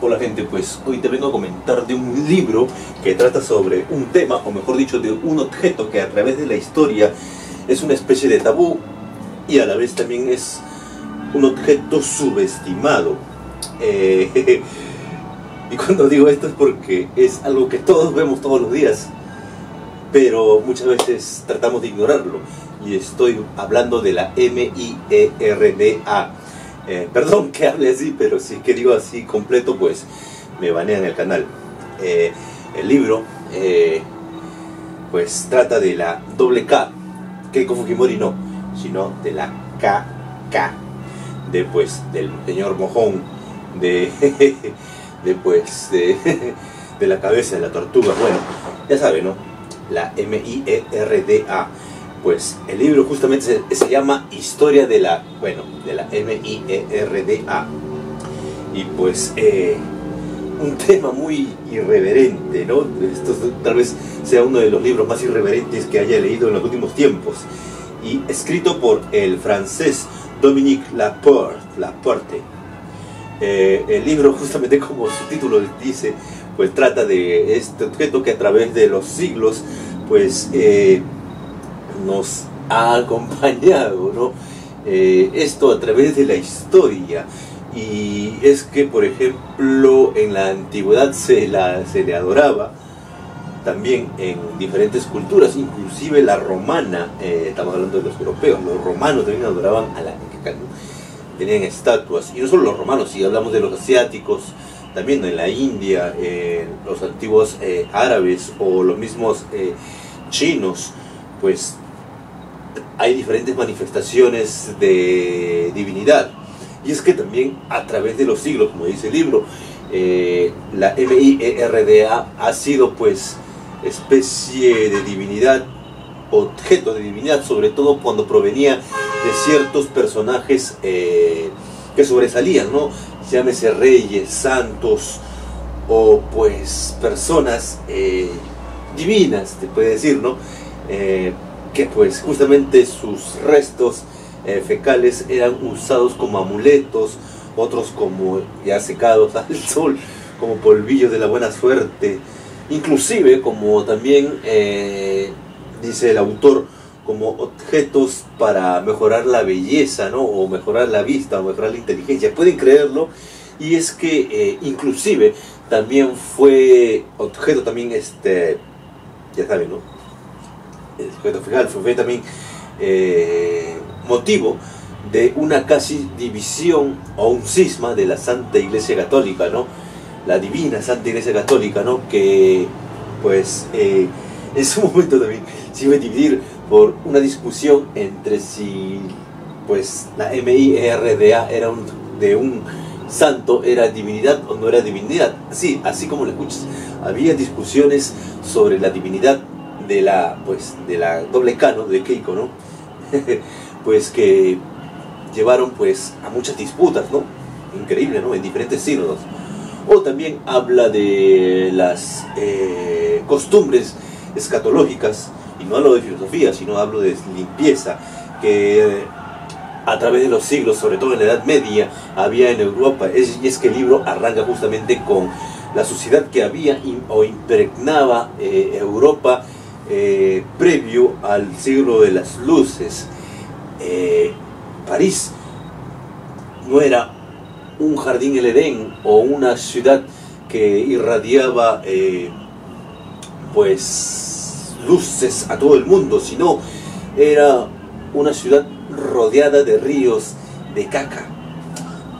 Hola gente, pues hoy te vengo a comentar de un libro que trata sobre un tema, o mejor dicho, de un objeto que a través de la historia es una especie de tabú y a la vez también es un objeto subestimado. Y cuando digo esto es porque es algo que todos vemos todos los días, pero muchas veces tratamos de ignorarlo. Y estoy hablando de la MIERDA. Perdón que hable así, pero si es que digo así completo, pues me banean el canal. El libro pues trata de la doble K, Keiko Fujimori no, sino de la KK, del señor mojón, de la cabeza de la tortuga. Bueno, ya saben, ¿no? La MIERDA. Pues el libro justamente se llama Historia de la MIERDA. Y pues un tema muy irreverente, ¿no? Esto tal vez sea uno de los libros más irreverentes que haya leído en los últimos tiempos. Y escrito por el francés Dominique Laporte. El libro, justamente como su título dice, pues trata de este objeto que a través de los siglos pues nos ha acompañado, ¿no? Esto a través de la historia. Y es que, por ejemplo, en la antigüedad se le adoraba también en diferentes culturas, inclusive la romana. Estamos hablando de los europeos. Los romanos también adoraban a la, tenían estatuas, y no solo los romanos, si hablamos de los asiáticos, también en la India, los antiguos árabes o los mismos chinos, pues hay diferentes manifestaciones de divinidad. Y es que también a través de los siglos, como dice el libro, la MIERDA ha sido pues especie de divinidad, objeto de divinidad, sobre todo cuando provenía de ciertos personajes que sobresalían, ¿no? Llámese reyes, santos o pues personas divinas, te puede decir, ¿no? Que pues justamente sus restos fecales eran usados como amuletos, otros como ya secados al sol, como polvillos de la buena suerte, inclusive como también dice el autor, como objetos para mejorar la belleza, ¿no? O mejorar la vista, o mejorar la inteligencia. Pueden creerlo. Y es que inclusive también fue objeto también ya saben, ¿no? El objeto fecal fue también motivo de una casi división o un cisma de la Santa Iglesia Católica, ¿no? La divina Santa Iglesia Católica, ¿no? Que pues en su momento también se iba a dividir por una discusión entre si pues la MIERDA era de un santo, era divinidad o no era divinidad. Sí, así como lo escuchas, había discusiones sobre la divinidad de la doble K, ¿no? De Keiko, ¿no? Pues que llevaron pues a muchas disputas, ¿no? Increíble, ¿no? En diferentes sínodos. O también habla de las costumbres escatológicas, y no hablo de filosofía, sino hablo de limpieza, que a través de los siglos, sobre todo en la Edad Media, había en Europa. Y es que el libro arranca justamente con la suciedad que había o impregnaba Europa previo al siglo de las luces. París no era un jardín el Edén o una ciudad que irradiaba pues luces a todo el mundo, sino era una ciudad rodeada de ríos de caca.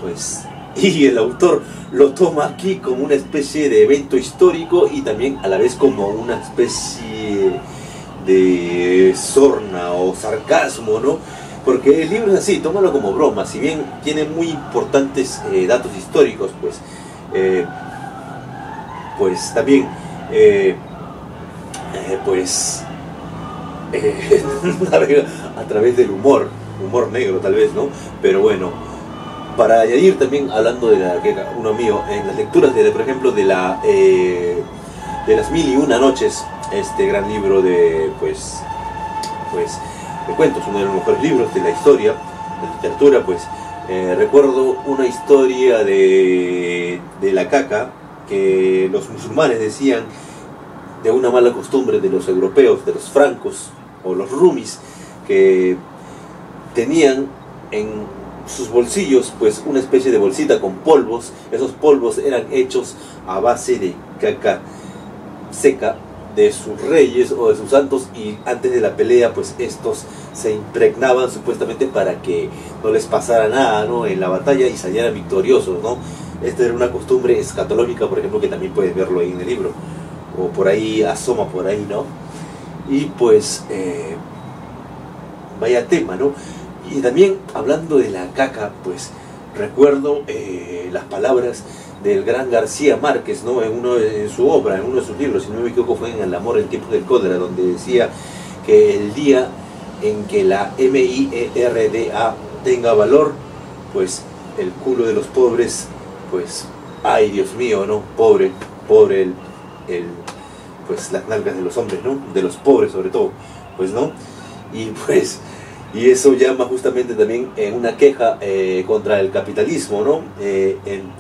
Pues, y el autor lo toma aquí como una especie de evento histórico y también a la vez como una especie de sorna o sarcasmo, ¿no? Porque el libro es así, tómalo como broma, si bien tiene muy importantes datos históricos, pues también navega a través del humor negro tal vez, ¿no? Pero bueno, para añadir también, hablando de uno mío, en las lecturas por ejemplo de las Mil y Una Noches, este gran libro de de cuentos, uno de los mejores libros de la historia, de la literatura, pues Recuerdo una historia de la caca, que los musulmanes decían de una mala costumbre de los europeos, de los francos o los rumis, que tenían en sus bolsillos pues una especie de bolsita con polvos. Esos polvos eran hechos a base de caca seca de sus reyes o de sus santos, y antes de la pelea pues estos se impregnaban supuestamente para que no les pasara nada, ¿no?, en la batalla, y salieran victoriosos, ¿no? Esta era una costumbre escatológica, por ejemplo, que también puedes verlo ahí en el libro, o por ahí asoma por ahí, ¿no? Y pues vaya tema, ¿no? Y también hablando de la caca, pues recuerdo las palabras del gran García Márquez, ¿no?, en su obra, en uno de sus libros, si no me equivoco fue en El amor en tiempos del cólera, donde decía que el día en que la MIERDA tenga valor, pues el culo de los pobres, pues, ay Dios mío, ¿no? Pobre pues las nalgas de los hombres, ¿no? De los pobres sobre todo, pues, ¿no? Y pues, y eso llama justamente también en una queja contra el capitalismo, ¿no? En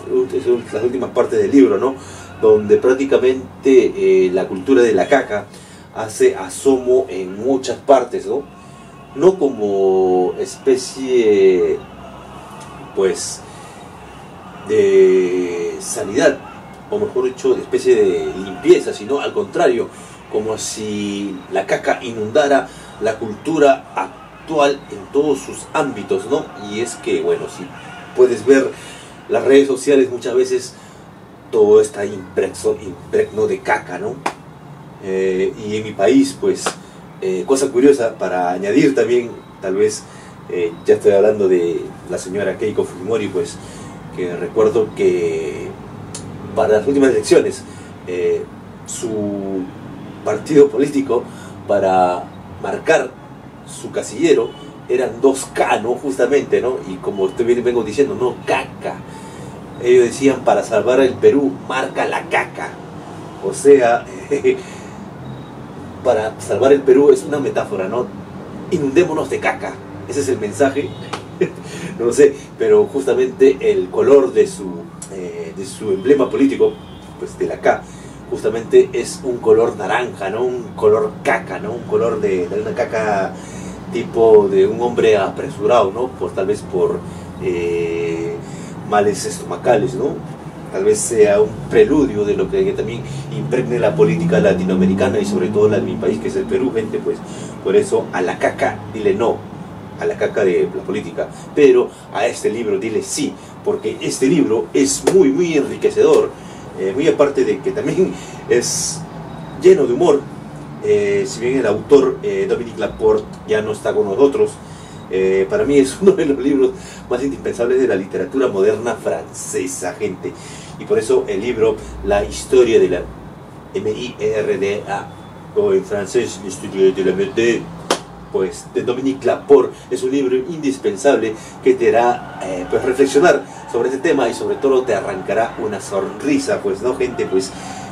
las últimas partes del libro, ¿no?, donde prácticamente la cultura de la caca hace asomo en muchas partes, ¿no? No como especie, pues, de sanidad, o mejor dicho, de especie de limpieza, sino al contrario, como si la caca inundara la cultura actual en todos sus ámbitos, ¿no? Y es que, bueno, si puedes ver las redes sociales, muchas veces todo está impregno de caca, ¿no? Y en mi país, pues, cosa curiosa para añadir también, tal vez, ya estoy hablando de la señora Keiko Fujimori, pues, que recuerdo que para las últimas elecciones su partido político, para marcar su casillero, eran 2K, ¿no?, justamente, ¿no? Y como usted vengo diciendo, no caca. Ellos decían, para salvar el Perú, marca la caca. O sea, para salvar el Perú es una metáfora, ¿no? Inundémonos de caca. Ese es el mensaje. No lo sé, pero justamente el color de su emblema político, pues de la K, justamente es un color naranja, ¿no? Un color caca, ¿no? Un color de una caca tipo de un hombre apresurado, ¿no? Tal vez por males estomacales, ¿no? Tal vez sea un preludio de lo que también impregne la política latinoamericana y sobre todo la de mi país, que es el Perú, gente. Pues por eso a la caca dile no, a la caca de la política, pero a este libro dile sí, porque este libro es muy muy enriquecedor, muy aparte de que también es lleno de humor. Si bien el autor Dominique Laporte ya no está con nosotros, para mí es uno de los libros más indispensables de la literatura moderna francesa, gente, y por eso el libro La historia de la MIERDA, o en francés L'histoire de la merde, pues de Dominique Laporte, es un libro indispensable que te hará pues reflexionar sobre este tema, y sobre todo te arrancará una sonrisa, pues, ¿no, gente? Pues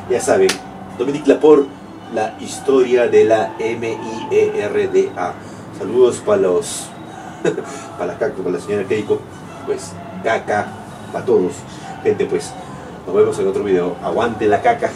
ya saben, Dominique Laporte, La historia de la MIERDA. Saludos para los para la caca, para la señora Keiko, pues caca para todos, gente. Pues nos vemos en otro video. Aguante la caca.